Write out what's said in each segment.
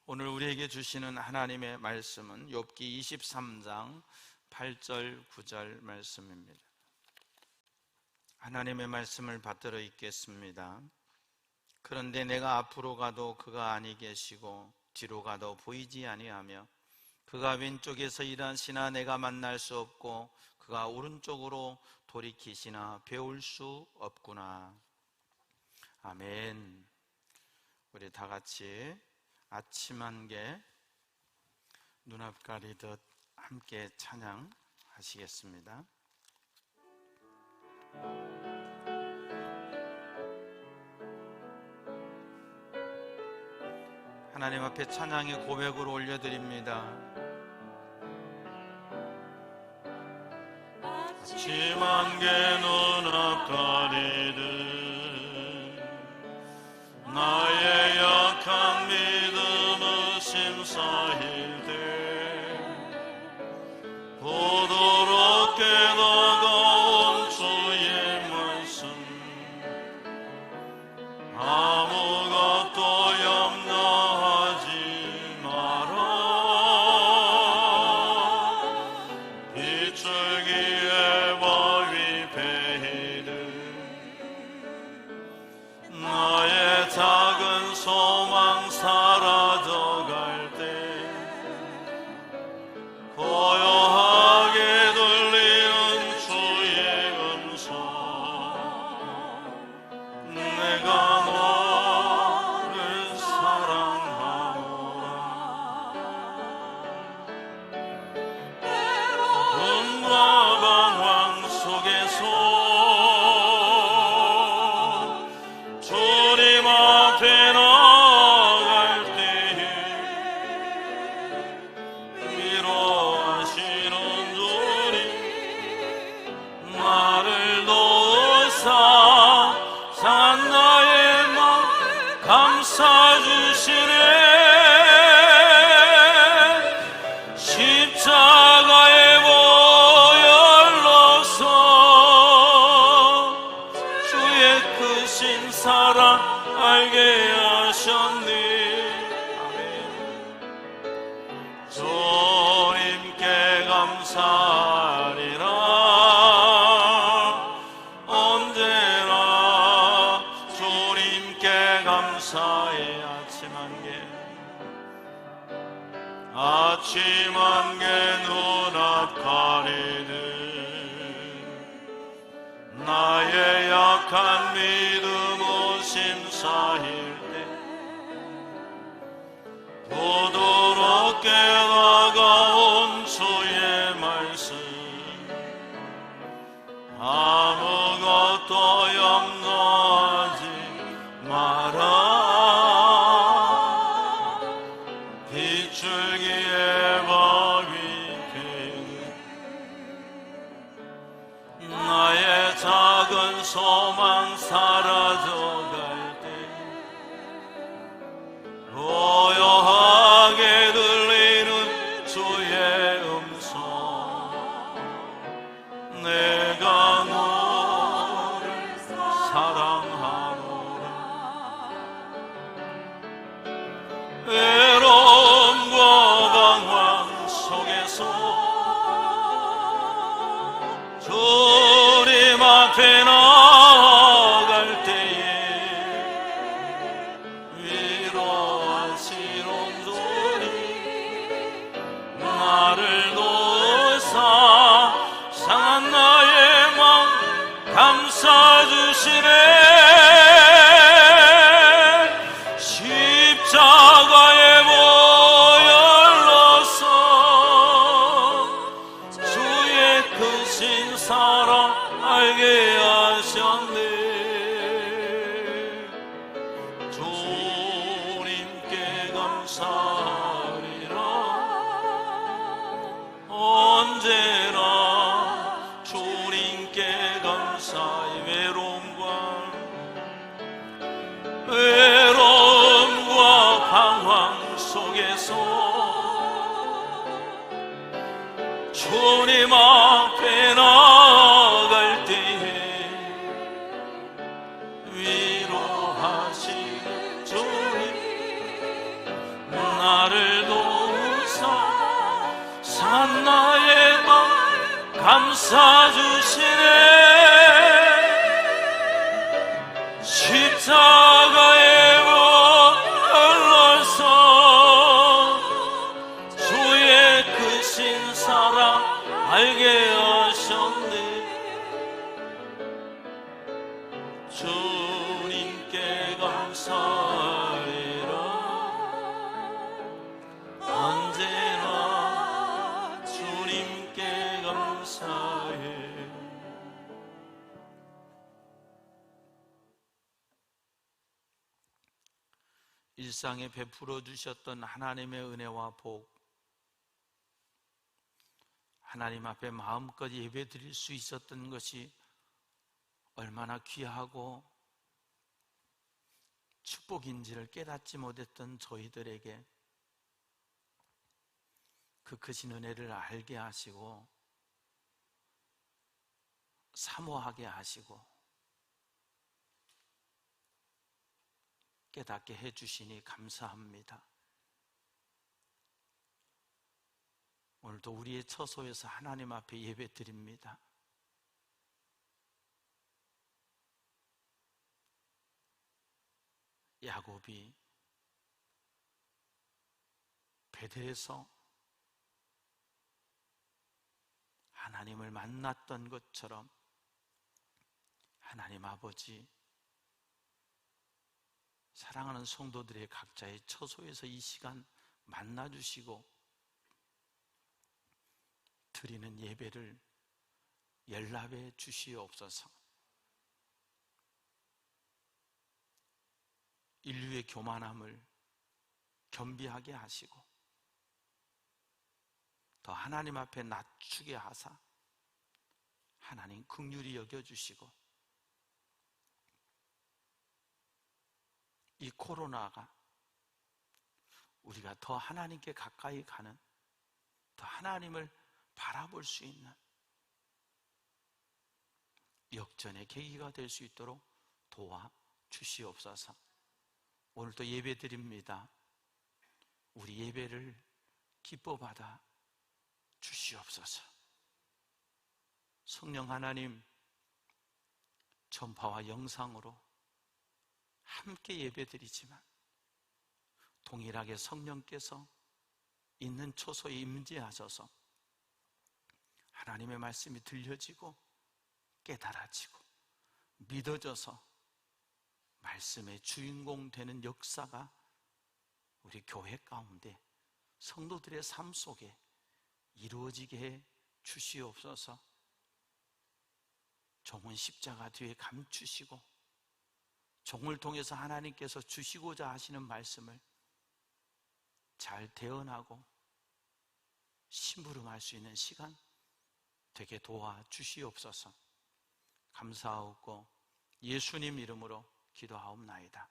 오늘 우리에게 주시는 하나님의 말씀은 욥기 23장 8절 9절 말씀입니다. 하나님의 말씀을 받들어 읽겠습니다. 그런데 내가 앞으로 가도 그가 아니 계시고 뒤로 가도 보이지 아니하며 그가 왼쪽에서 일하시나 내가 만날 수 없고 그가 오른쪽으로 돌이키시나 배울 수 없구나. 아멘. 우리 다 같이 아침 안개 눈앞 가리듯 함께 찬양하시겠습니다. 하나님 앞에 찬양의 고백으로 올려드립니다. 아침 안개 눈앞 가리듯 나의 약한 믿음은 심사일 때 부드럽게 다가온 주의 말씀 아무것도 염려하지 마라. 빗줄기에 바위 베이듯 나의 작은 소망 사라져갈 때 고요하게 들리는 주의 음성 내가 너를 사랑하노라. 꿈과 방황 속에서 주님 앞에 나갈 때에 위로하시는 주님 나를 도우사 상한 나의 맘 감싸주시네. 십자가의 보혈로서 주의 크신 사랑 알게 하셨네. 주님께 감사하리라. 언제나 주님께 감사해. 아침 안개 눈앞 가리듯 나의 약한 믿음은 심사일 때 부드럽게 다가온 주의 말씀 아무것도 염려하지 마라. 빗줄기에 바위 베듯 나의 작은 소망 사라져갈 때 고요하게 들리는 주의 음성 내가 너를 사랑하노라. 외로움과 방황 속에서 주님 앞에 나갈 때에 위로하시는 주님 나를 도우사 상한 나의 맘 감싸주시네. 십자가의 보혈로서 주의 크신 사랑 알게 하셨네. 주님께 감사하리라. 언제나 주님께 감사해. 외로움과 방황 속에서 주님 앞에 나갈 때에 위로하시는 주님 감싸 주시네. 십자가의 못 흘러서 주의 크신 사랑 알게 하셨네. 주님께 감사해라. 언제나 주님께 감사해. 일상에 베풀어 주셨던 하나님의 은혜와 복, 하나님 앞에 마음껏 예배 드릴 수 있었던 것이 얼마나 귀하고 축복인지를 깨닫지 못했던 저희들에게 그 크신 은혜를 알게 하시고 사모하게 하시고 깨닫게 해주시니 감사합니다. 오늘도 우리의 처소에서 하나님 앞에 예배 드립니다. 야곱이 베델에서 하나님을 만났던 것처럼 하나님 아버지, 사랑하는 성도들의 각자의 처소에서 이 시간 만나주시고 드리는 예배를 연락해 주시옵소서. 인류의 교만함을 겸비하게 하시고 더 하나님 앞에 낮추게 하사 하나님 긍휼히 여겨주시고 이 코로나가 우리가 더 하나님께 가까이 가는, 더 하나님을 바라볼 수 있는 역전의 계기가 될 수 있도록 도와주시옵소서. 오늘도 예배 드립니다. 우리 예배를 기뻐받아 주시옵소서. 성령 하나님, 전파와 영상으로 함께 예배드리지만 동일하게 성령께서 있는 초소에 임재하셔서 하나님의 말씀이 들려지고 깨달아지고 믿어져서 말씀의 주인공 되는 역사가 우리 교회 가운데 성도들의 삶 속에 이루어지게 해 주시옵소서. 종은 십자가 뒤에 감추시고 종을 통해서 하나님께서 주시고자 하시는 말씀을 잘 대언하고 심부름할 수 있는 시간 되게 도와주시옵소서. 감사하고 예수님 이름으로 기도하옵나이다.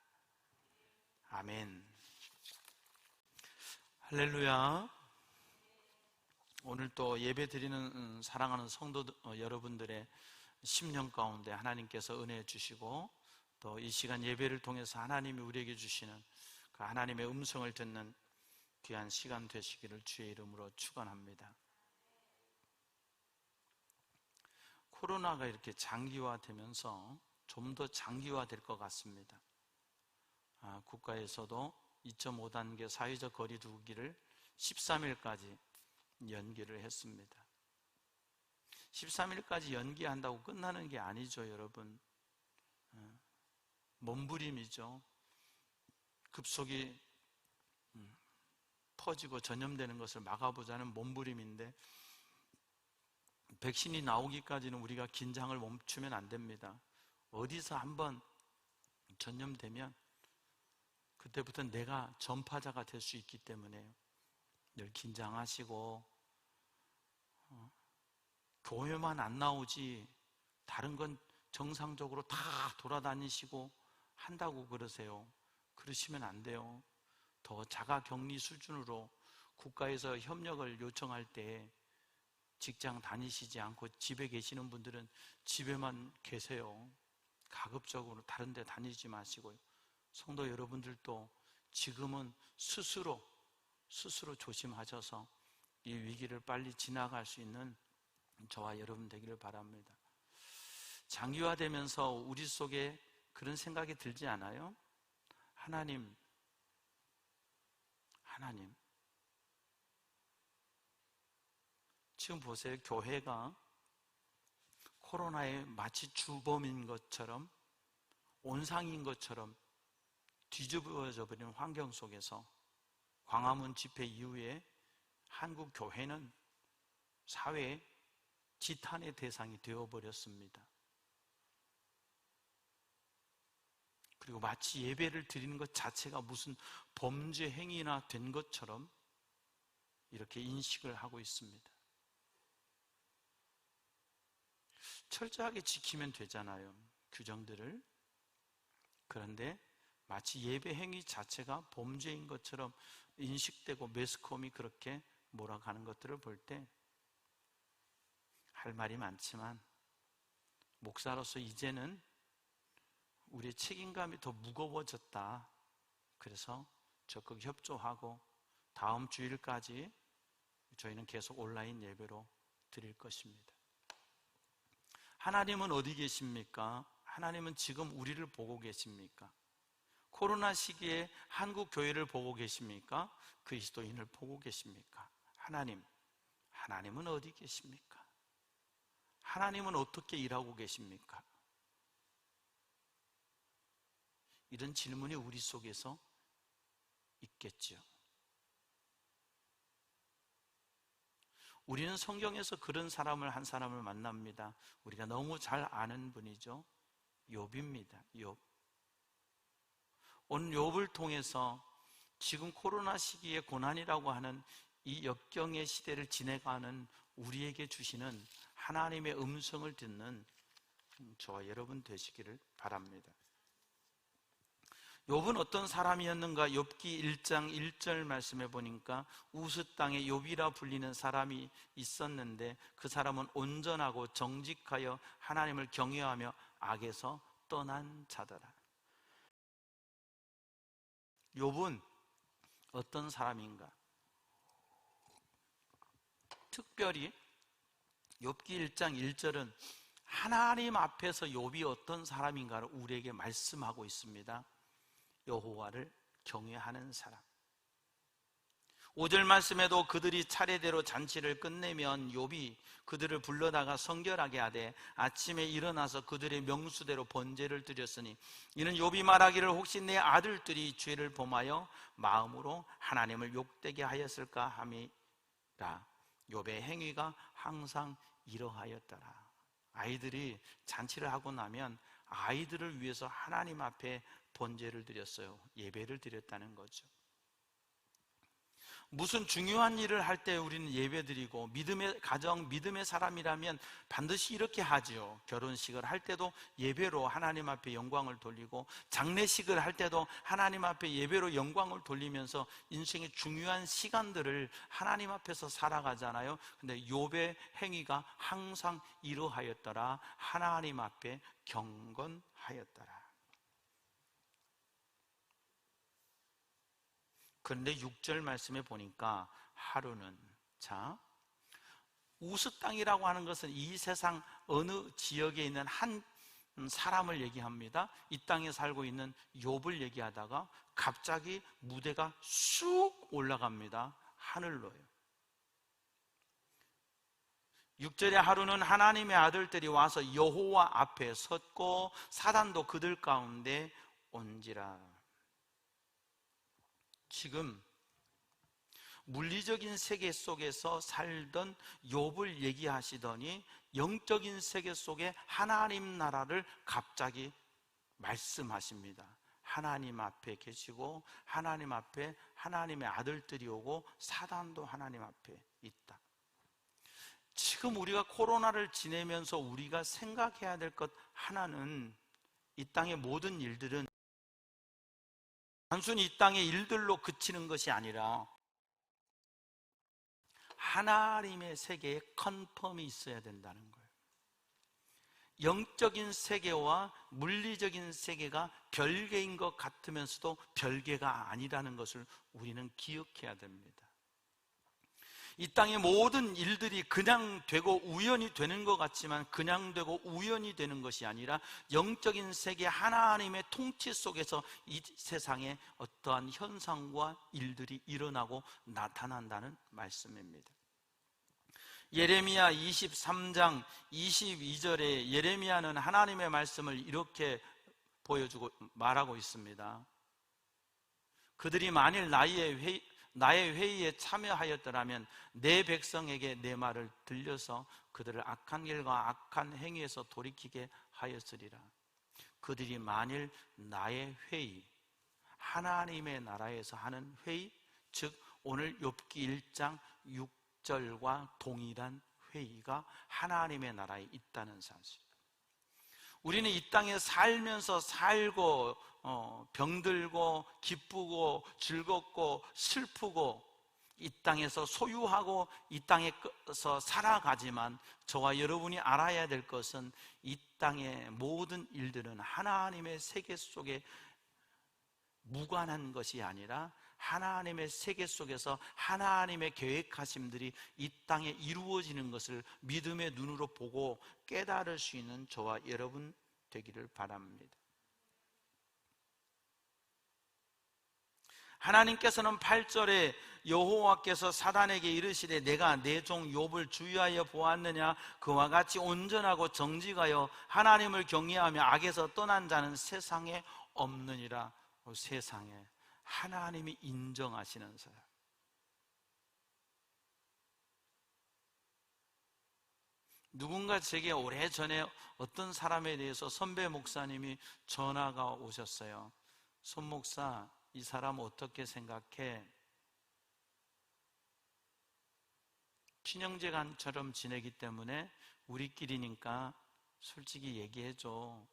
아멘. 할렐루야. 오늘 또 예배 드리는 사랑하는 성도 여러분들의 심령 가운데 하나님께서 은혜 주시고 또 이 시간 예배를 통해서 하나님이 우리에게 주시는 그 하나님의 음성을 듣는 귀한 시간 되시기를 주의 이름으로 축원합니다. 코로나가 이렇게 장기화되면서 좀 더 장기화될 것 같습니다. 국가에서도 2.5단계 사회적 거리 두기를 13일까지 연기를 했습니다. 13일까지 연기한다고 끝나는 게 아니죠, 여러분. 몸부림이죠. 급속히 퍼지고 전염되는 것을 막아보자는 몸부림인데 백신이 나오기까지는 우리가 긴장을 멈추면 안 됩니다. 어디서 한번 전염되면 그때부터 내가 전파자가 될 수 있기 때문에 늘 긴장하시고 교회만 안 나오지 다른 건 정상적으로 다 돌아다니시고 한다고 그러세요. 그러시면 안 돼요. 더 자가격리 수준으로 국가에서 협력을 요청할 때 직장 다니시지 않고 집에 계시는 분들은 집에만 계세요. 가급적으로 다른 데 다니지 마시고요. 성도 여러분들도 지금은 스스로 조심하셔서 이 위기를 빨리 지나갈 수 있는 저와 여러분 되기를 바랍니다. 장기화되면서 우리 속에 그런 생각이 들지 않아요? 하나님, 지금 보세요. 교회가 코로나의 마치 주범인 것처럼, 온상인 것처럼 뒤집어져 버리는 환경 속에서 광화문 집회 이후에 한국 교회는 사회의 지탄의 대상이 되어버렸습니다. 그리고 마치 예배를 드리는 것 자체가 무슨 범죄 행위나 된 것처럼 이렇게 인식을 하고 있습니다. 철저하게 지키면 되잖아요, 규정들을. 그런데 마치 예배 행위 자체가 범죄인 것처럼 인식되고 매스컴이 그렇게 몰아가는 것들을 볼 때 할 말이 많지만 목사로서 이제는 우리의 책임감이 더 무거워졌다. 그래서 적극 협조하고 다음 주일까지 저희는 계속 온라인 예배로 드릴 것입니다. 하나님은 어디 계십니까? 하나님은 지금 우리를 보고 계십니까? 코로나 시기에 한국 교회를 보고 계십니까? 그리스도인을 보고 계십니까? 하나님은 어디 계십니까? 하나님은 어떻게 일하고 계십니까? 이런 질문이 우리 속에서 있겠죠. 우리는 성경에서 그런 한 사람을 만납니다. 우리가 너무 잘 아는 분이죠. 욥입니다. 욥. 오늘 욥을 통해서 지금 코로나 시기에 고난이라고 하는 이 역경의 시대를 지내가는 우리에게 주시는 하나님의 음성을 듣는 저와 여러분 되시기를 바랍니다. 욥은 어떤 사람이었는가? 욥기 1장 1절 말씀해 보니까 우스 땅에 욥이라 불리는 사람이 있었는데 그 사람은 온전하고 정직하여 하나님을 경외하며 악에서 떠난 자더라. 욥은 어떤 사람인가? 특별히 욥기 1장 1절은 하나님 앞에서 욥이 어떤 사람인가를 우리에게 말씀하고 있습니다. 여호와를 경외하는 사람. 5절 말씀에도 그들이 차례대로 잔치를 끝내면 욥이 그들을 불러다가 성결하게 하되 아침에 일어나서 그들의 명수대로 번제를 드렸으니 이는 욥이 말하기를 혹시 내 아들들이 죄를 범하여 마음으로 하나님을 욕되게 하였을까 함이라. 욥의 행위가 항상 이러하였더라. 아이들이 잔치를 하고 나면 아이들을 위해서 하나님 앞에 번제를 드렸어요. 예배를 드렸다는 거죠. 무슨 중요한 일을 할 때 우리는 예배 드리고 믿음의 가정, 믿음의 사람이라면 반드시 이렇게 하죠. 결혼식을 할 때도 예배로 하나님 앞에 영광을 돌리고 장례식을 할 때도 하나님 앞에 예배로 영광을 돌리면서 인생의 중요한 시간들을 하나님 앞에서 살아가잖아요. 근데 욥의 행위가 항상 이러하였더라. 하나님 앞에 경건하였더라. 그런데 6절 말씀에 보니까 하루는, 우스 땅이라고 하는 것은 이 세상 어느 지역에 있는 한 사람을 얘기합니다. 이 땅에 살고 있는 욥을 얘기하다가 갑자기 무대가 쑥 올라갑니다. 하늘로요. 6절에 하루는 하나님의 아들들이 와서 여호와 앞에 섰고 사단도 그들 가운데 온지라. 지금 물리적인 세계 속에서 살던 욥을 얘기하시더니 영적인 세계 속에 하나님 나라를 갑자기 말씀하십니다. 하나님 앞에 계시고 하나님 앞에 하나님의 아들들이 오고 사단도 하나님 앞에 있다. 지금 우리가 코로나를 지내면서 우리가 생각해야 될 것 하나는 이 땅의 모든 일들은 단순히 이 땅의 일들로 그치는 것이 아니라 하나님의 세계에 컨펌이 있어야 된다는 거예요. 영적인 세계와 물리적인 세계가 별개인 것 같으면서도 별개가 아니라는 것을 우리는 기억해야 됩니다. 이 땅의 모든 일들이 그냥 되고 우연히 되는 것 같지만 그냥 되고 우연히 되는 것이 아니라 영적인 세계 하나님의 통치 속에서 이 세상에 어떠한 현상과 일들이 일어나고 나타난다는 말씀입니다. 예레미야 23장 22절에 예레미야는 하나님의 말씀을 이렇게 보여주고 말하고 있습니다. 그들이 만일 나의 회의에 참여하였더라면 내 백성에게 내 말을 들려서 그들을 악한 길과 악한 행위에서 돌이키게 하였으리라. 그들이 만일 나의 회의, 하나님의 나라에서 하는 회의, 즉 오늘 욥기 1장 6절과 동일한 회의가 하나님의 나라에 있다는 사실. 우리는 이 땅에 살면서 살고 병들고 기쁘고 즐겁고 슬프고 이 땅에서 소유하고 이 땅에서 살아가지만 저와 여러분이 알아야 될 것은 이 땅의 모든 일들은 하나님의 세계 속에 무관한 것이 아니라 하나님의 세계 속에서 하나님의 계획하심들이 이 땅에 이루어지는 것을 믿음의 눈으로 보고 깨달을 수 있는 저와 여러분 되기를 바랍니다. 하나님께서는 8절에 여호와께서 사단에게 이르시되 내가 내 종 욥을 주의하여 보았느냐? 그와 같이 온전하고 정직하여 하나님을 경외하며 악에서 떠난 자는 세상에 없느니라. 세상에 하나님이 인정하시는 사람, 누군가 제게 오래전에 어떤 사람에 대해서 선배 목사님이 전화가 오셨어요. 손 목사, 이 사람 어떻게 생각해? 친형제간처럼 지내기 때문에 우리끼리니까 솔직히 얘기해줘.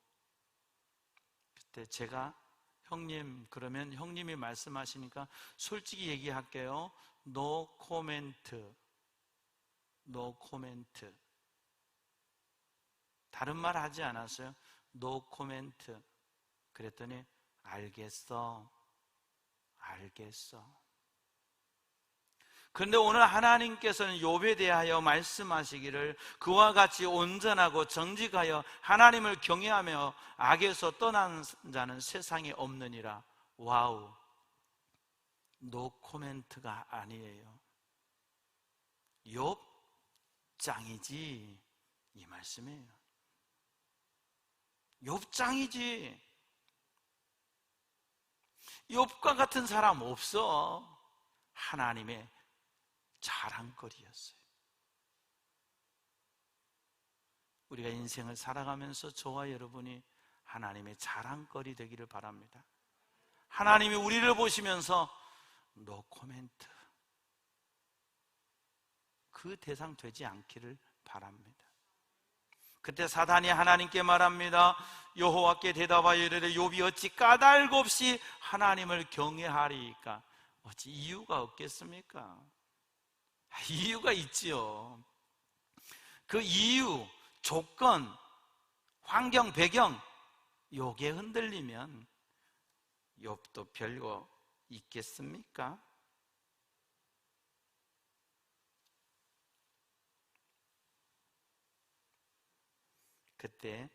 그때 제가 형님, 그러면 형님이 말씀하시니까 솔직히 얘기할게요. No comment. No comment. 다른 말 하지 않았어요. No comment. 그랬더니 알겠어. 그런데 오늘 하나님께서는 욥에 대하여 말씀하시기를 그와 같이 온전하고 정직하여 하나님을 경외하며 악에서 떠난 자는 세상에 없느니라. 와우, 노 코멘트가 아니에요. 욥 짱이지, 이 말씀이에요. 욥 짱이지. 욥과 같은 사람 없어. 하나님의 자랑거리였어요. 우리가 인생을 살아가면서 저와 여러분이 하나님의 자랑거리 되기를 바랍니다. 하나님이 우리를 보시면서 노 코멘트, 그 대상 되지 않기를 바랍니다. 그때 사단이 하나님께 말합니다. 여호와께 대답하여 이르되 욥이 어찌 까닭 없이 하나님을 경외하리이까? 어찌 이유가 없겠습니까? 이유가 있지요. 그 이유, 조건, 환경, 배경 요게 흔들리면 욥도 별거 있겠습니까? 그때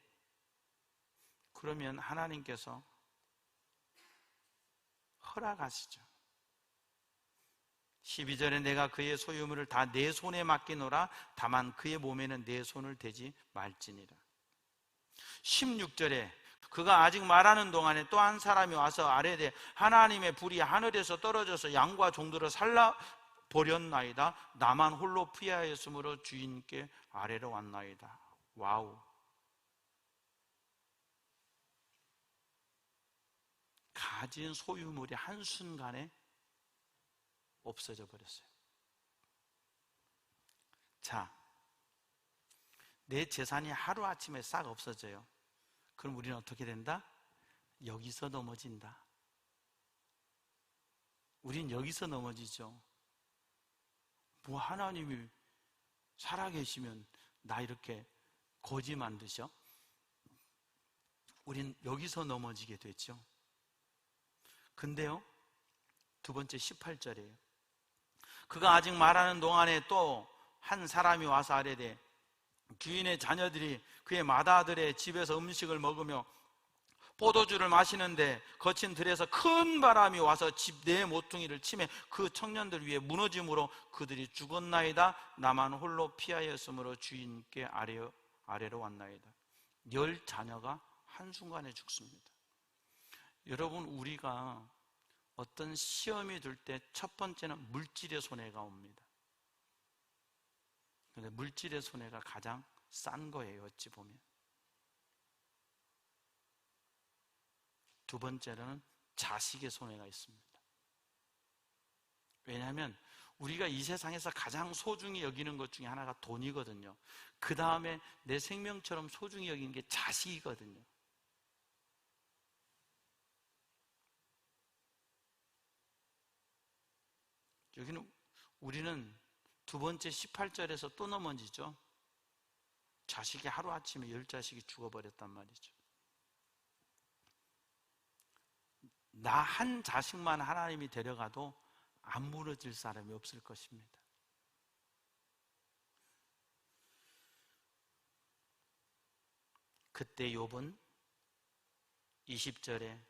그러면 하나님께서 허락하시죠. 12절에 내가 그의 소유물을 다 내 손에 맡기노라. 다만 그의 몸에는 내 손을 대지 말지니라. 16절에 그가 아직 말하는 동안에 또 한 사람이 와서 아뢰되 하나님의 불이 하늘에서 떨어져서 양과 종들을 살라버렸나이다. 나만 홀로 피하였으므로 주인께 아뢰러 왔나이다. 와우. 가진 소유물이 한순간에 없어져 버렸어요. 자, 내 재산이 하루아침에 싹 없어져요. 그럼 우리는 어떻게 된다? 여기서 넘어진다. 우린 여기서 넘어지죠. 뭐 하나님이 살아계시면 나 이렇게 거지 만드셔? 우린 여기서 넘어지게 됐죠. 근데요, 두 번째 18절이에요. 그가 아직 말하는 동안에 또 한 사람이 와서 아뢰되 주인의 자녀들이 그의 맏아들의 집에서 음식을 먹으며 포도주를 마시는데 거친 들에서 큰 바람이 와서 집 내 모퉁이를 치매 그 청년들 위에 무너짐으로 그들이 죽었나이다. 나만 홀로 피하였으므로 주인께 아래로 왔나이다. 10 자녀가 한순간에 죽습니다. 여러분, 우리가 어떤 시험이 들 때 첫 번째는 물질의 손해가 옵니다. 근데 물질의 손해가 가장 싼 거예요, 어찌 보면. 두 번째로는 자식의 손해가 있습니다. 왜냐하면 우리가 이 세상에서 가장 소중히 여기는 것 중에 하나가 돈이거든요. 그 다음에 내 생명처럼 소중히 여기는 게 자식이거든요. 여기는 우리는 두 번째 18절에서 또 넘어지죠. 자식이 하루아침에 10자식이 죽어버렸단 말이죠. 나 한 자식만 하나님이 데려가도 안 무너질 사람이 없을 것입니다. 그때 욥은 20절에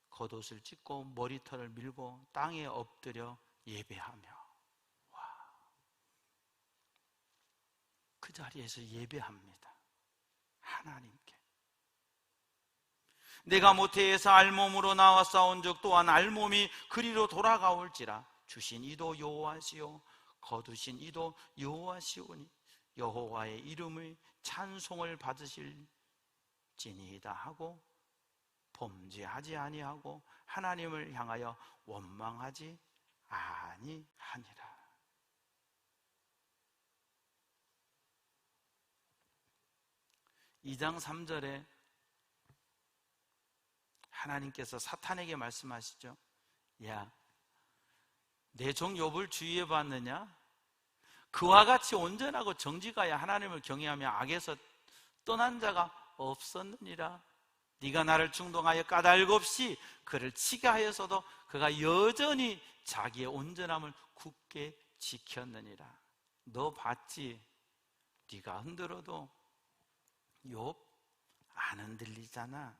겉옷을 찢고 머리털을 밀고 땅에 엎드려 예배하며, 그 자리에서 예배합니다. 하나님께. 내가 모태에서 알몸으로 나와 싸운 적 또한 알몸이 그리로 돌아가올지라. 주신 이도 여호와시오 거두신 이도 여호와시오니 여호와의 이름의 찬송을 받으실지니이다 하고 범죄하지 아니하고 하나님을 향하여 원망하지 아니하니라. 이 장 3절에 하나님께서 사탄에게 말씀하시죠. 야, 내 종 욥을 주의해 봤느냐? 그와 같이 온전하고 정직하여 하나님을 경외하며 악에서 떠난 자가 없었느니라. 네가 나를 충동하여 까닭 없이 그를 치게 하여서도 그가 여전히 자기의 온전함을 굳게 지켰느니라. 너 봤지? 네가 흔들어도 욥 안 흔들리잖아.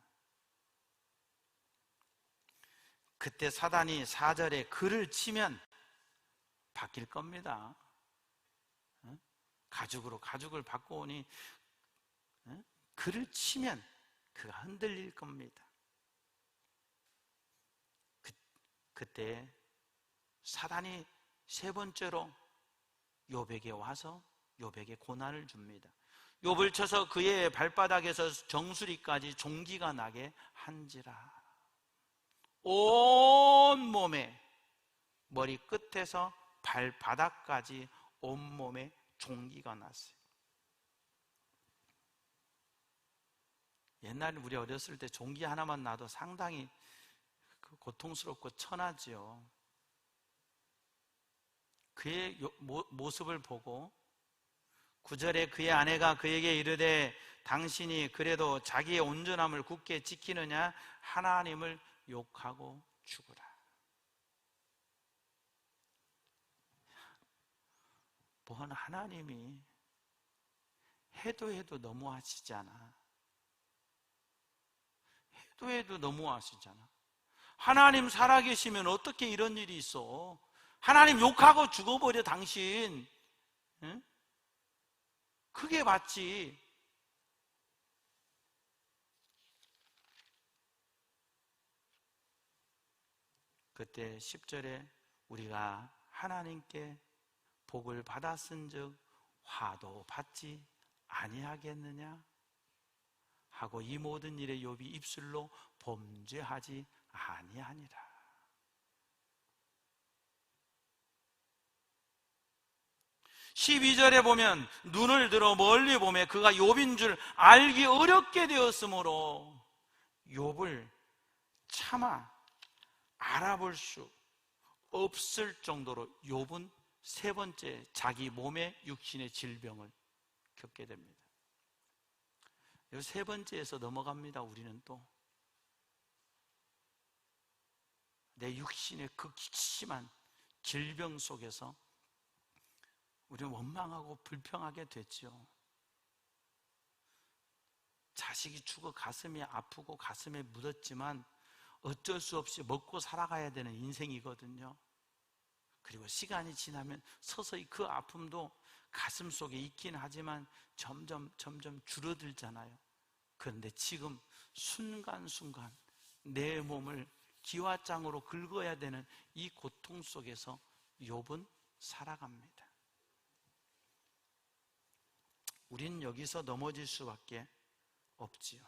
그때 사단이 4절에 그를 치면 바뀔 겁니다. 가죽을 바꿔오니 그를 치면 그가 흔들릴 겁니다. 그때 사단이 세 번째로 욥에게 와서 욥에게 고난을 줍니다. 욥을 쳐서 그의 발바닥에서 정수리까지 종기가 나게 한지라. 온 몸에, 머리 끝에서 발바닥까지 온몸에 종기가 났어요. 옛날에 우리 어렸을 때 종기 하나만 나도 상당히 고통스럽고 천하지요. 그의 모습을 보고 9절에 그의 아내가 그에게 이르되 당신이 그래도 자기의 온전함을 굳게 지키느냐? 하나님을 욕하고 죽으라. 뭔 하나님이 해도 너무하시잖아. 해도 너무하시잖아. 하나님 살아계시면 어떻게 이런 일이 있어? 하나님 욕하고 죽어버려 당신. 응? 그게 맞지. 그때 10절에 우리가 하나님께 복을 받았은즉 화도 받지 아니하겠느냐 하고 이 모든 일에 욥이 입술로 범죄하지 아니하니라. (12절에) 보면 눈을 들어 멀리 보매 그가 욥인 줄 알기 어렵게 되었으므로 욥을 차마 알아볼 수 없을 정도로 욥은 세 번째 자기 몸의 육신의 질병을 겪게 됩니다. 이 세 번째에서 넘어갑니다. 우리는 또 내 육신의 극심한 질병 속에서 우리는 원망하고 불평하게 됐죠. 자식이 죽어 가슴이 아프고 가슴에 묻었지만 어쩔 수 없이 먹고 살아가야 되는 인생이거든요. 그리고 시간이 지나면 서서히 그 아픔도 가슴 속에 있긴 하지만 점점 줄어들잖아요. 그런데 지금 순간순간 내 몸을 기와장으로 긁어야 되는 이 고통 속에서 욥은 살아갑니다. 우린 여기서 넘어질 수밖에 없지요.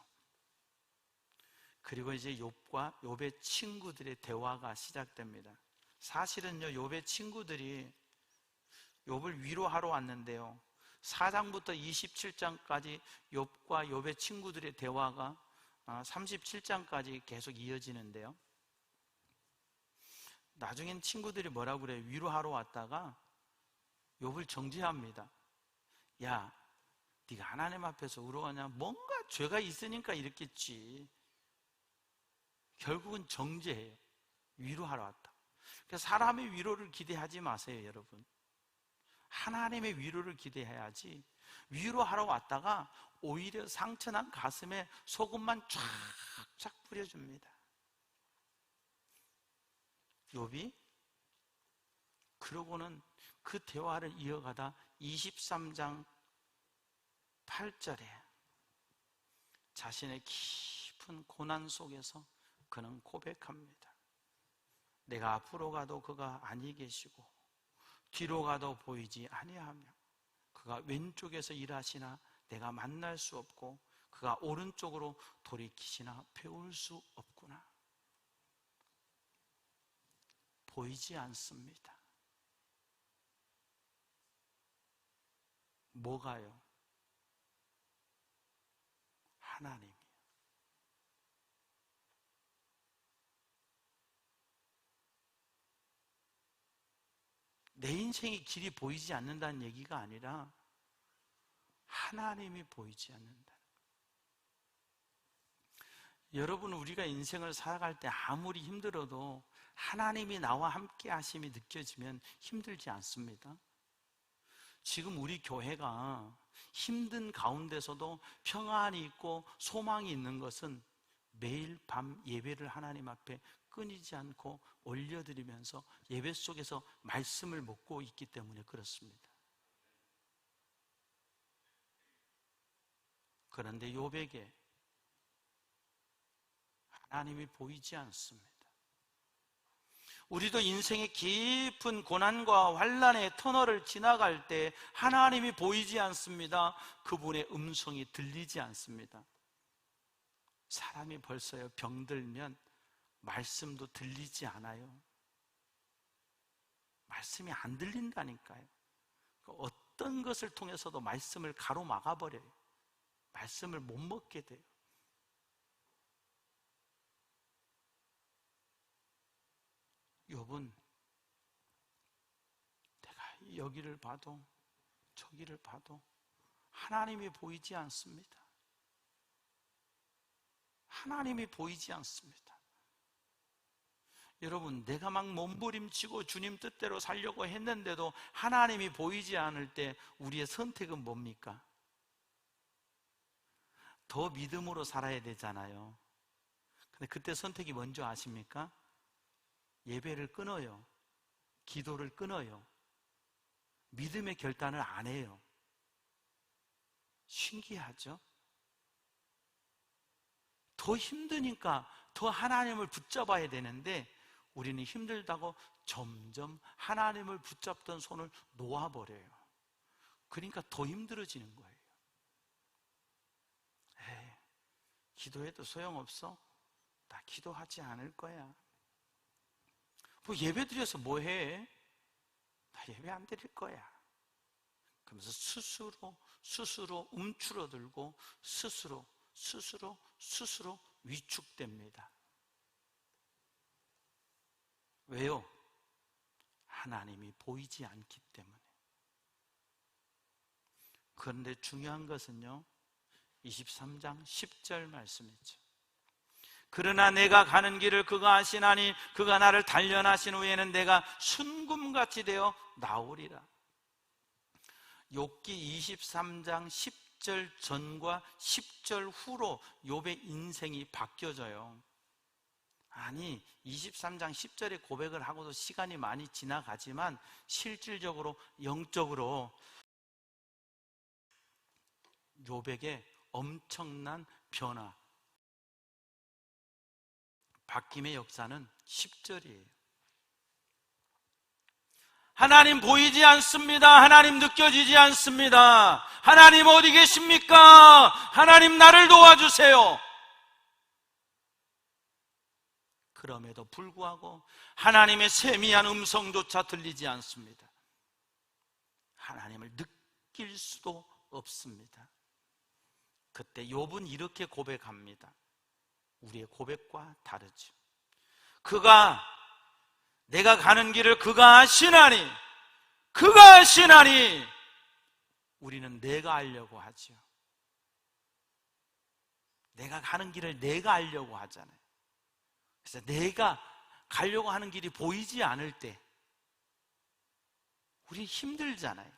그리고 이제 욥과 욥의 친구들의 대화가 시작됩니다. 사실은요, 욥의 친구들이 욥을 위로하러 왔는데요, 4장부터 27장까지 욥과 욥의 친구들의 대화가 37장까지 계속 이어지는데요, 나중엔 친구들이 뭐라고 그래요? 위로하러 왔다가 욥을 정죄합니다. 야, 네가 하나님 앞에서 울어가냐? 뭔가 죄가 있으니까 이랬겠지. 결국은 정죄해요. 위로하러 왔다. 그러니까 사람의 위로를 기대하지 마세요, 여러분. 하나님의 위로를 기대해야지. 위로하러 왔다가 오히려 상처난 가슴에 소금만 쫙쫙 뿌려줍니다. 욥이 그러고는 그 대화를 이어가다 23장 8절에 자신의 깊은 고난 속에서 그는 고백합니다. 내가 앞으로 가도 그가 아니 계시고 뒤로 가도 보이지 아니하며 그가 왼쪽에서 일하시나 내가 만날 수 없고 그가 오른쪽으로 돌이키시나 배울 수 없구나. 보이지 않습니다. 뭐가요? 하나님이요. 내 인생의 길이 보이지 않는다는 얘기가 아니라 하나님이 보이지 않는다. 여러분, 우리가 인생을 살아갈 때 아무리 힘들어도 하나님이 나와 함께 하심이 느껴지면 힘들지 않습니다. 지금 우리 교회가 힘든 가운데서도 평안이 있고 소망이 있는 것은 매일 밤 예배를 하나님 앞에 끊이지 않고 올려드리면서 예배 속에서 말씀을 먹고 있기 때문에 그렇습니다. 그런데 욥에게 하나님이 보이지 않습니다. 우리도 인생의 깊은 고난과 환난의 터널을 지나갈 때 하나님이 보이지 않습니다. 그분의 음성이 들리지 않습니다. 사람이 벌써요, 병들면 말씀도 들리지 않아요. 말씀이 안 들린다니까요. 어떤 것을 통해서도 말씀을 가로막아버려요. 말씀을 못 먹게 돼요. 욥은 내가 여기를 봐도 저기를 봐도 하나님이 보이지 않습니다. 하나님이 보이지 않습니다. 여러분, 내가 막 몸부림치고 주님 뜻대로 살려고 했는데도 하나님이 보이지 않을 때 우리의 선택은 뭡니까? 더 믿음으로 살아야 되잖아요. 근데 그때 선택이 뭔지 아십니까? 예배를 끊어요. 기도를 끊어요. 믿음의 결단을 안 해요. 신기하죠? 더 힘드니까 더 하나님을 붙잡아야 되는데 우리는 힘들다고 점점 하나님을 붙잡던 손을 놓아버려요. 그러니까 더 힘들어지는 거예요. 에이, 기도해도 소용없어? 나 기도하지 않을 거야. 뭐 예배 드려서 뭐 해? 나 예배 안 드릴 거야. 그러면서 스스로 움츠러들고 스스로 위축됩니다. 왜요? 하나님이 보이지 않기 때문에. 그런데 중요한 것은요, 23장 10절 말씀이죠. 그러나 내가 가는 길을 그가 아시나니 그가 나를 단련하신 후에는 내가 순금같이 되어 나오리라. 욥기 23장 10절 전과 10절 후로 욥의 인생이 바뀌어져요. 아니, 23장 10절에 고백을 하고도 시간이 많이 지나가지만 실질적으로 영적으로 욥에게 엄청난 변화, 바뀜의 역사는 10절이에요. 하나님 보이지 않습니다. 하나님 느껴지지 않습니다. 하나님 어디 계십니까? 하나님 나를 도와주세요. 그럼에도 불구하고 하나님의 세미한 음성조차 들리지 않습니다. 하나님을 느낄 수도 없습니다. 그때 욥은 이렇게 고백합니다. 우리의 고백과 다르죠. 내가 가는 길을 그가 아시나니, 우리는 내가 알려고 하죠. 내가 가는 길을 내가 알려고 하잖아요. 그래서 내가 가려고 하는 길이 보이지 않을 때 우리 힘들잖아요.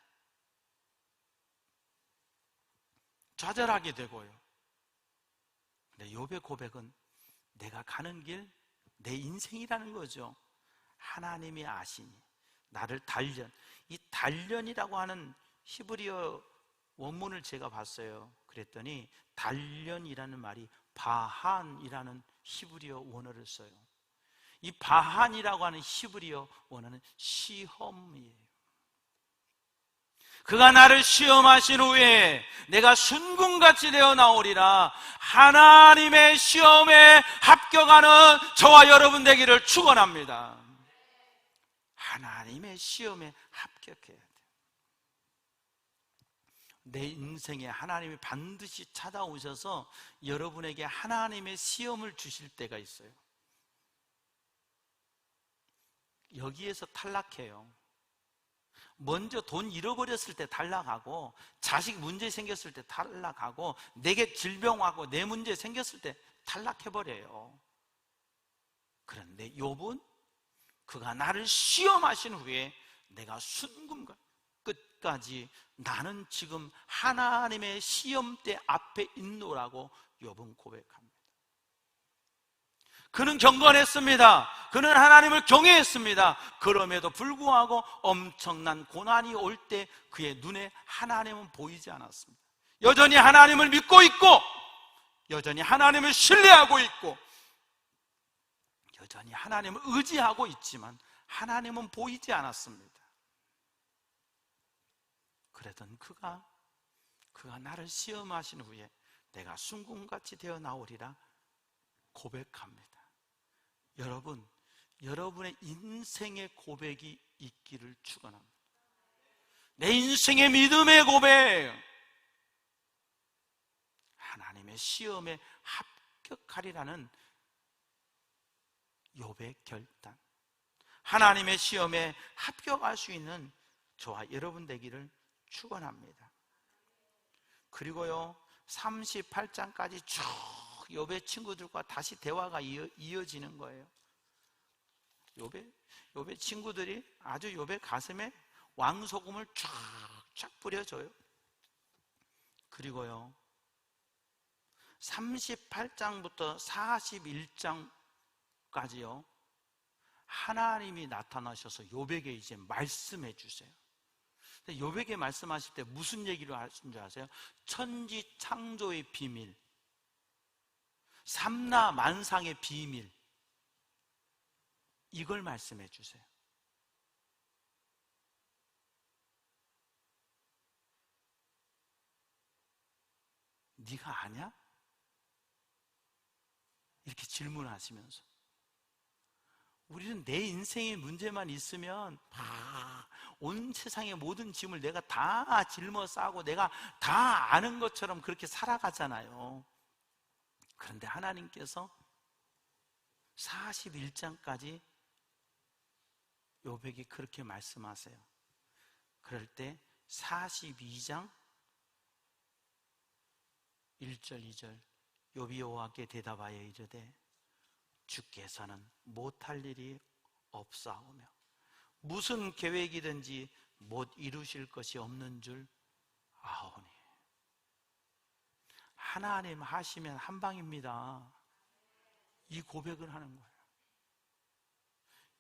좌절하게 되고요. 근데 욥의 고백은 내가 가는 길, 내 인생이라는 거죠. 하나님이 아시니 나를 단련, 이 단련이라고 하는 히브리어 원문을 제가 봤어요. 그랬더니 단련이라는 말이 바한이라는 히브리어 원어를 써요. 이 바한이라고 하는 히브리어 원어는 시험이에요. 그가 나를 시험하신 후에 내가 순금같이 되어 나오리라. 하나님의 시험에 합격하는 저와 여러분 되기를 축원합니다. 하나님의 시험에 합격해야 돼요. 내 인생에 하나님이 반드시 찾아오셔서 여러분에게 하나님의 시험을 주실 때가 있어요. 여기에서 탈락해요. 먼저 돈 잃어버렸을 때 탈락하고, 자식 문제 생겼을 때 탈락하고, 내게 질병하고 내 문제 생겼을 때 탈락해버려요. 그런데 욥은 그가 나를 시험하신 후에 내가 순금과 끝까지 나는 지금 하나님의 시험대 앞에 있노라고 욥은 고백합니다. 그는 경건했습니다. 그는 하나님을 경외했습니다. 그럼에도 불구하고 엄청난 고난이 올 때 그의 눈에 하나님은 보이지 않았습니다. 여전히 하나님을 믿고 있고, 여전히 하나님을 신뢰하고 있고, 여전히 하나님을 의지하고 있지만 하나님은 보이지 않았습니다. 그러던 그가 나를 시험하신 후에 내가 순금같이 되어 나오리라 고백합니다. 여러분, 여러분의 인생의 고백이 있기를 축원합니다. 내 인생의 믿음의 고백, 하나님의 시험에 합격하리라는 욥의 결단, 하나님의 시험에 합격할 수 있는 저와 여러분 되기를 축원합니다. 그리고요, 38장까지 쭉 욥의 친구들과 다시 대화가 이어지는 거예요. 욥의 친구들이 아주 욥의 가슴에 왕소금을 쫙쫙 뿌려줘요. 그리고요, 38장부터 41장까지요, 하나님이 나타나셔서 욥에게 이제 말씀해 주세요. 욥에게 말씀하실 때 무슨 얘기를 하신 줄 아세요? 천지 창조의 비밀, 삼라 만상의 비밀, 이걸 말씀해 주세요. 네가 아냐? 이렇게 질문하시면서, 우리는 내 인생의 문제만 있으면 온 세상의 모든 짐을 내가 다 짊어 싸고 내가 다 아는 것처럼 그렇게 살아가잖아요. 그런데 하나님께서 41장까지 욥에게 그렇게 말씀하세요. 그럴 때 42장 1절 2절 욥이 여호와께 대답하여 이르되 주께서는 못할 일이 없사오며 무슨 계획이든지 못 이루실 것이 없는 줄 아오니. 하나님 하시면 한 방입니다. 이 고백을 하는 거예요.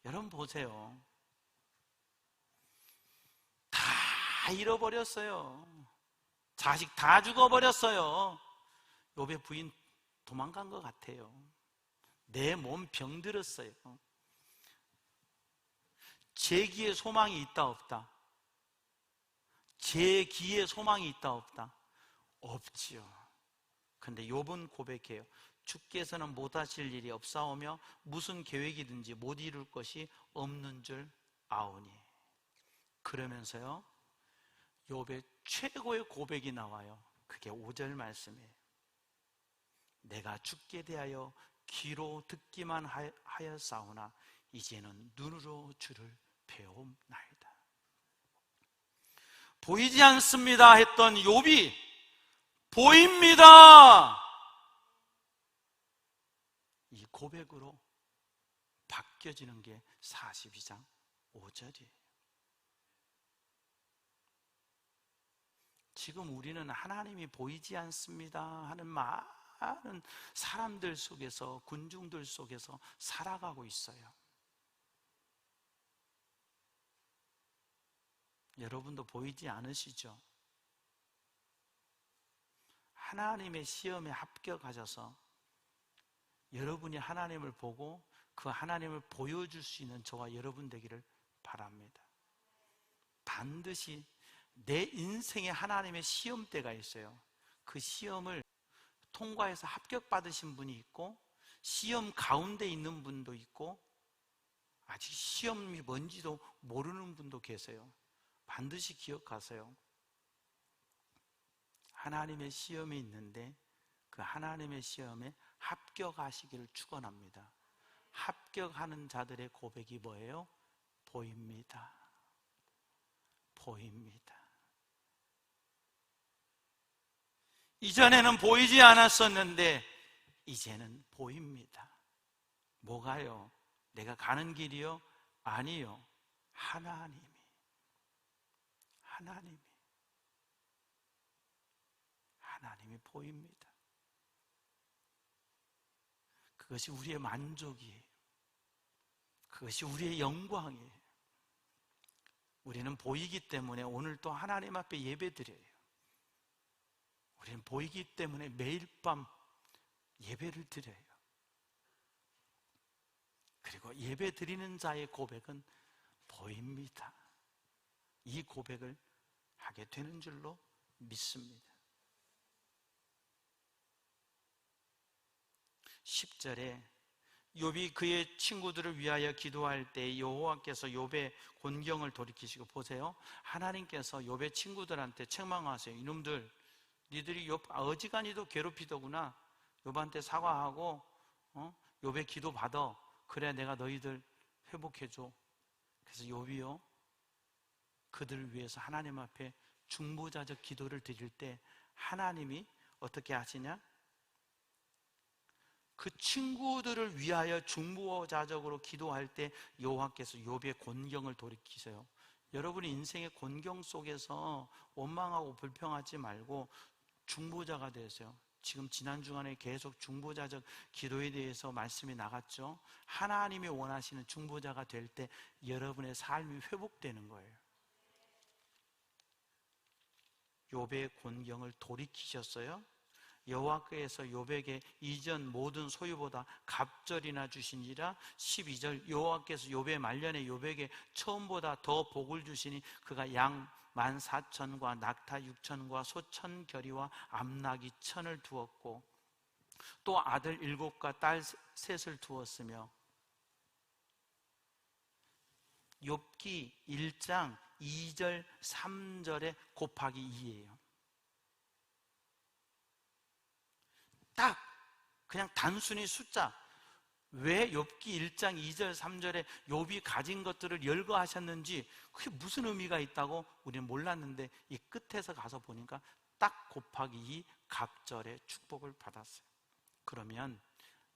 여러분 보세요. 다 잃어버렸어요. 자식 다 죽어버렸어요. 욥의 부인 도망간 것 같아요. 내 몸 병들었어요. 제 기에 소망이 있다 없다? 제 기에 소망이 있다 없다? 없지요. 근데 욥은 고백해요. 주께서는 못하실 일이 없사오며 무슨 계획이든지 못 이룰 것이 없는 줄 아오니. 그러면서요, 욥의 최고의 고백이 나와요. 그게 5절 말씀이에요. 내가 주께 대하여 귀로 듣기만 하였사오나 이제는 눈으로 주를 배움나이다. 보이지 않습니다 했던 욥이 보입니다. 이 고백으로 바뀌어지는 게 42장 5절이에요. 지금 우리는 하나님이 보이지 않습니다 하는 많은 사람들 속에서, 군중들 속에서 살아가고 있어요. 여러분도 보이지 않으시죠? 하나님의 시험에 합격하셔서 여러분이 하나님을 보고 그 하나님을 보여줄 수 있는 저와 여러분 되기를 바랍니다. 반드시 내 인생에 하나님의 시험대가 있어요. 그 시험을 통과해서 합격받으신 분이 있고, 시험 가운데 있는 분도 있고, 아직 시험이 뭔지도 모르는 분도 계세요. 반드시 기억하세요. 하나님의 시험이 있는데 그 하나님의 시험에 합격하시기를 축원합니다. 합격하는 자들의 고백이 뭐예요? 보입니다. 보입니다. 이전에는 보이지 않았었는데 이제는 보입니다. 뭐가요? 내가 가는 길이요? 아니요. 하나님이 보입니다. 그것이 우리의 만족이에요. 그것이 우리의 영광이에요. 우리는 보이기 때문에 오늘 또 하나님 앞에 예배드려요. 우리는 보이기 때문에 매일 밤 예배를 드려요. 그리고 예배 드리는 자의 고백은 보입니다. 이 고백을 하게 되는 줄로 믿습니다. 10절에 욥이 그의 친구들을 위하여 기도할 때 여호와께서 욥의 곤경을 돌이키시고, 보세요, 하나님께서 욥의 친구들한테 책망하세요. 이놈들, 니들이 욥 어지간히도 괴롭히더구나. 욥한테 사과하고 욥의 기도 받아. 그래야 내가 너희들 회복해줘. 그래서 욥이요, 그들을 위해서 하나님 앞에 중보자적 기도를 드릴 때 하나님이 어떻게 하시냐? 그 친구들을 위하여 중보자적으로 기도할 때 여호와께서 욥의 곤경을 돌이키세요. 여러분이 인생의 곤경 속에서 원망하고 불평하지 말고 중보자가 되세요. 지금 지난 주간에 계속 중보자적 기도에 대해서 말씀이 나갔죠. 하나님이 원하시는 중보자가 될 때 여러분의 삶이 회복되는 거예요. 욥의 곤경을 돌이키셨어요. 여호와께서 욥에게 이전 모든 소유보다 갑절이나 주시니라. 12절, 여호와께서 욥의 말년에 욥에게 처음보다 더 복을 주시니 그가 양 14,000과 낙타 6,000과 소 1,000결이와 암낙이 1,000을 두었고 또 아들 7과 딸 3을 두었으며. 욥기 1장 2절 3절에 곱하기 2예요. 딱 그냥 단순히 숫자. 왜 욥기 1장 2절 3절에 욥이 가진 것들을 열거하셨는지, 그게 무슨 의미가 있다고 우리는 몰랐는데 이 끝에서 가서 보니까 딱 곱하기 2 갑절의 축복을 받았어요. 그러면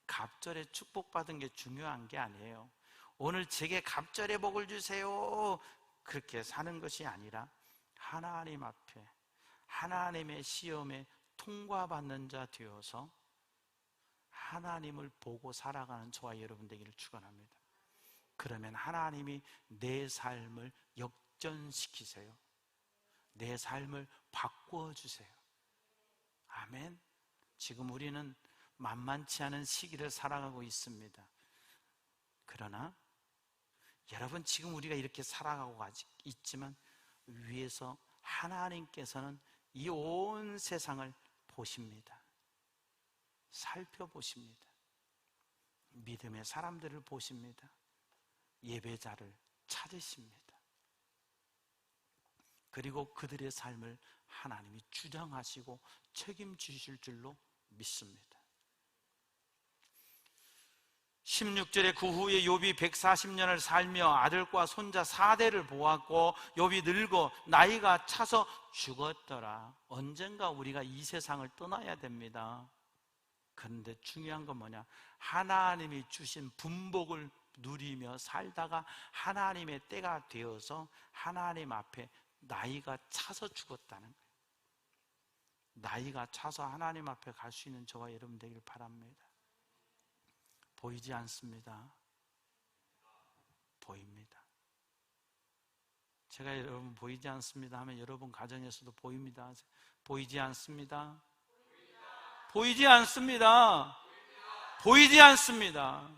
갑절의 축복받은 게 중요한 게 아니에요. 오늘 제게 갑절의 복을 주세요, 그렇게 사는 것이 아니라 하나님 앞에 하나님의 시험에 통과받는 자 되어서 하나님을 보고 살아가는 저와 여러분 되기를 축원합니다. 그러면 하나님이 내 삶을 역전시키세요. 내 삶을 바꾸어 주세요. 아멘. 지금 우리는 만만치 않은 시기를 살아가고 있습니다. 그러나 여러분, 지금 우리가 이렇게 살아가고 있지만 위에서 하나님께서는 이 온 세상을 보십니다. 살펴보십니다. 믿음의 사람들을 보십니다. 예배자를 찾으십니다. 그리고 그들의 삶을 하나님이 주장하시고 책임지실 줄로 믿습니다. 16절에 그 후에 욥이 140년을 살며 아들과 손자 4대를 보았고 욥이 늙어 나이가 차서 죽었더라. 언젠가 우리가 이 세상을 떠나야 됩니다. 그런데 중요한 건 뭐냐? 하나님이 주신 분복을 누리며 살다가 하나님의 때가 되어서 하나님 앞에 나이가 차서 죽었다는 거예요. 나이가 차서 하나님 앞에 갈 수 있는 저와 여러분 되길 바랍니다. 보이지 않습니다. 보입니다. 제가 여러분 보이지 않습니다 하면 여러분 가정에서도 보입니다. 보이지 않습니다. 보이지 않습니다. 보이지 않습니다.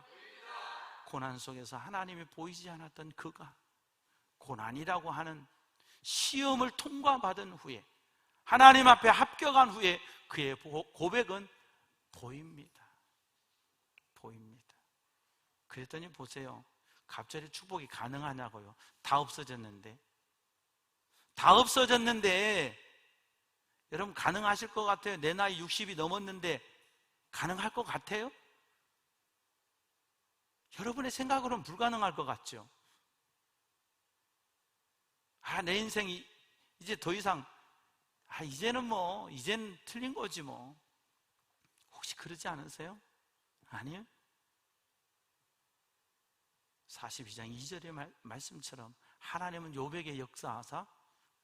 고난 속에서 하나님이 보이지 않았던 그가 고난이라고 하는 시험을 통과받은 후에 하나님 앞에 합격한 후에 그의 고백은 보입니다. 보입니다. 그랬더니 보세요. 갑자기 축복이 가능하냐고요. 다 없어졌는데. 다 없어졌는데 여러분 가능하실 것 같아요? 내 나이 60이 넘었는데 가능할 것 같아요? 여러분의 생각으로는 불가능할 것 같죠? 내 인생이 이제 더 이상 이제는 이제는 틀린 거지 뭐. 혹시 그러지 않으세요? 아니요. 42장 2절의 말씀처럼 하나님은 욥에게 역사하사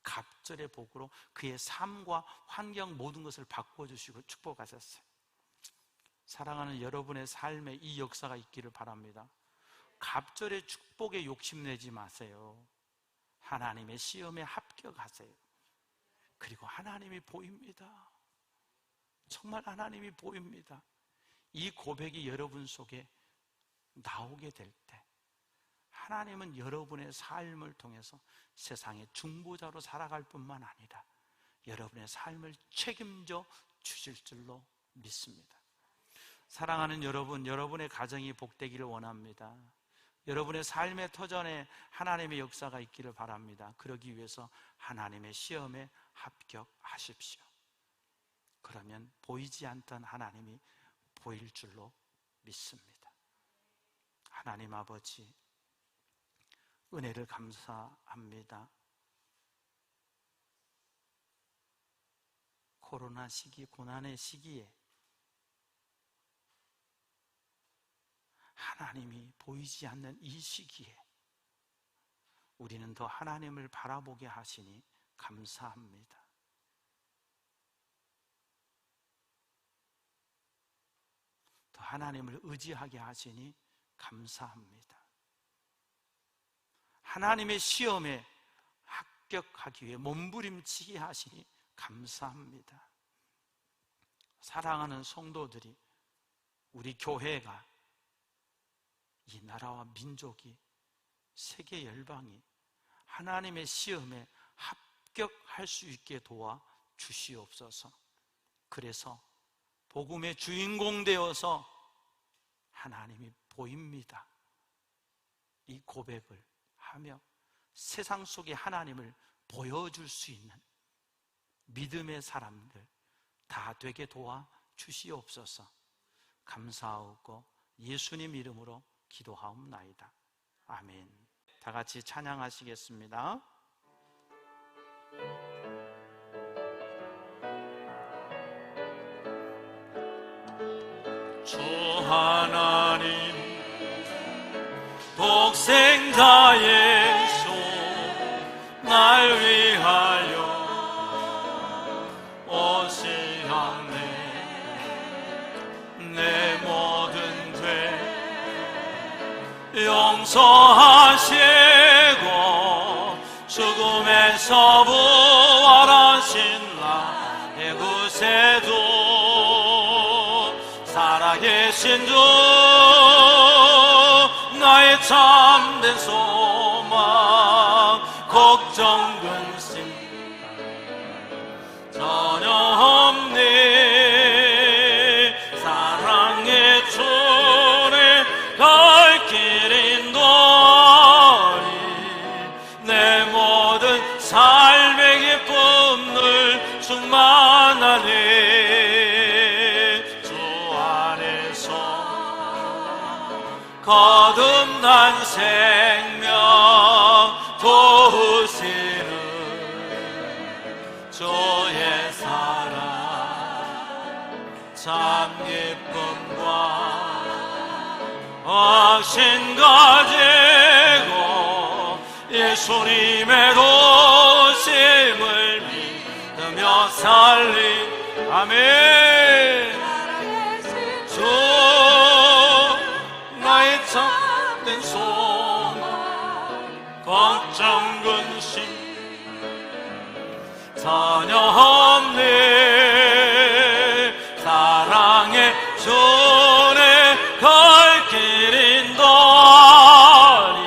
갑절의 복으로 그의 삶과 환경 모든 것을 바꿔주시고 축복하셨어요. 사랑하는 여러분의 삶에 이 역사가 있기를 바랍니다. 갑절의 축복에 욕심내지 마세요. 하나님의 시험에 합격하세요. 그리고 하나님이 보입니다. 정말 하나님이 보입니다. 이 고백이 여러분 속에 나오게 될 때 하나님은 여러분의 삶을 통해서 세상의 중보자로 살아갈 뿐만 아니라 여러분의 삶을 책임져 주실 줄로 믿습니다. 사랑하는 여러분, 여러분의 가정이 복되기를 원합니다. 여러분의 삶의 터전에 하나님의 역사가 있기를 바랍니다. 그러기 위해서 하나님의 시험에 합격하십시오. 그러면 보이지 않던 하나님이 보일 줄로 믿습니다. 하나님 아버지, 은혜를 감사합니다. 코로나 시기, 고난의 시기에 하나님이 보이지 않는 이 시기에 우리는 더 하나님을 바라보게 하시니 감사합니다. 더 하나님을 의지하게 하시니 감사합니다. 하나님의 시험에 합격하기 위해 몸부림치게 하시니 감사합니다. 사랑하는 성도들이, 우리 교회가, 이 나라와 민족이, 세계 열방이 하나님의 시험에 합격할 수 있게 도와 주시옵소서. 그래서 복음의 주인공 되어서 하나님이 보입니다, 이 고백을 하며 세상 속에 하나님을 보여줄 수 있는 믿음의 사람들 다 되게 도와 주시옵소서. 감사하고 예수님 이름으로 기도하옵나이다. 아멘. 다 같이 찬양하시겠습니다. 주 하나님 독생자 예수 날 위하여 용서하시고 죽음에서 부활하신 나의 구세주 살아계신 주 나의 참된 소망 걱정 근심 전혀 없네 사랑의 주를 갈 길 인도하리 내 모든 삶의 기쁨을 충만하네 주 안에서 거듭난 생명 도우시는 주의 사랑 참 기쁨과 확신 가지고 예수님의 도심을 믿으며 살리 아멘 주 나의 참된 소망 걱정 근심 전혀 없네 사랑의 주의 갈 길 인도하리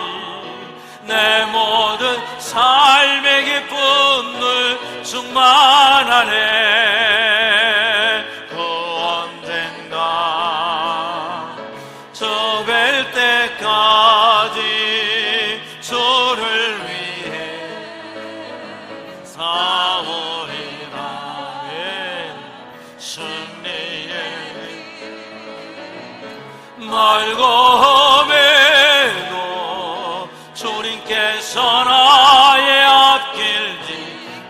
내 모든 삶의 기쁨을 충만하네 그 언젠가 저 뵐 때까지 주를 위해 싸우리라면 승리의 말고매도 주님께서 나의 앞길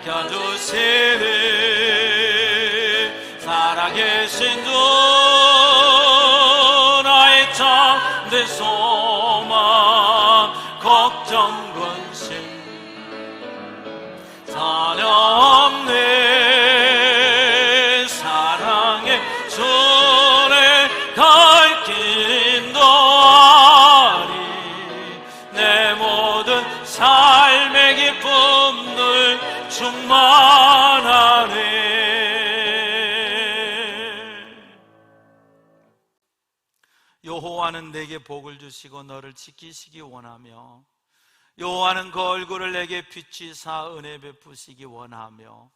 지켜주시니 살아계신 주 나의 참된 소망 걱정 근심 전혀 없네 사랑의 주의 갈 길 인도하리 내 모든 삶의 기쁨들 충만하네 여호와는 내게 복을 주시고 너를 지키시기 원하며 여호와는 그 얼굴을 내게 비추사 은혜 베푸시기 원하며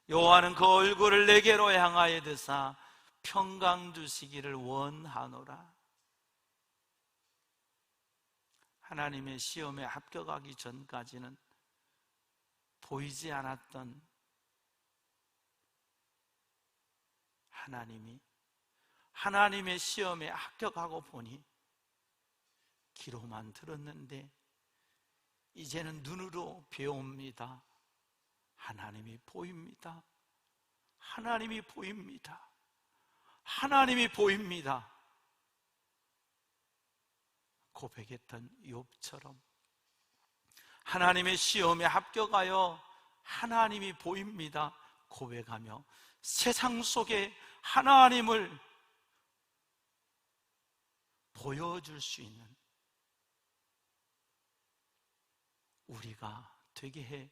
여호와는 그 얼굴을 내게로 향하여 드사 평강 주시기를 원하노라. 하나님의 시험에 합격하기 전까지는 보이지 않았던 하나님이 하나님의 시험에 합격하고 보니 귀로만 들었는데 이제는 눈으로 배웁니다. 하나님이 보입니다. 하나님이 보입니다. 하나님이 보입니다. 고백했던 욥처럼 하나님의 시험에 합격하여 하나님이 보입니다. 고백하며 세상 속에 하나님을 보여줄 수 있는 우리가 되게 해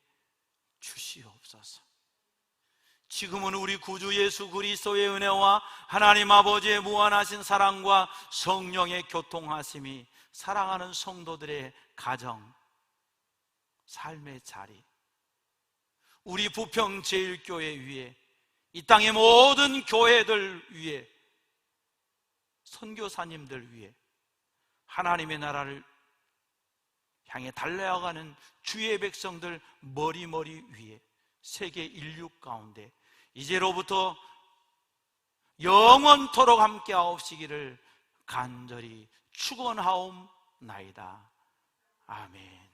주시옵소서. 지금은 우리 구주 예수 그리스도의 은혜와 하나님 아버지의 무한하신 사랑과 성령의 교통하심이 사랑하는 성도들의 가정, 삶의 자리, 우리 부평 제일교회 위에 이 땅의 모든 교회들 위에 선교사님들 위에 하나님의 나라를 향해 달려가는 주의 백성들 머리머리 위에 세계 인류 가운데 이제로부터 영원토록 함께하옵시기를 간절히 축원하옵나이다. 아멘.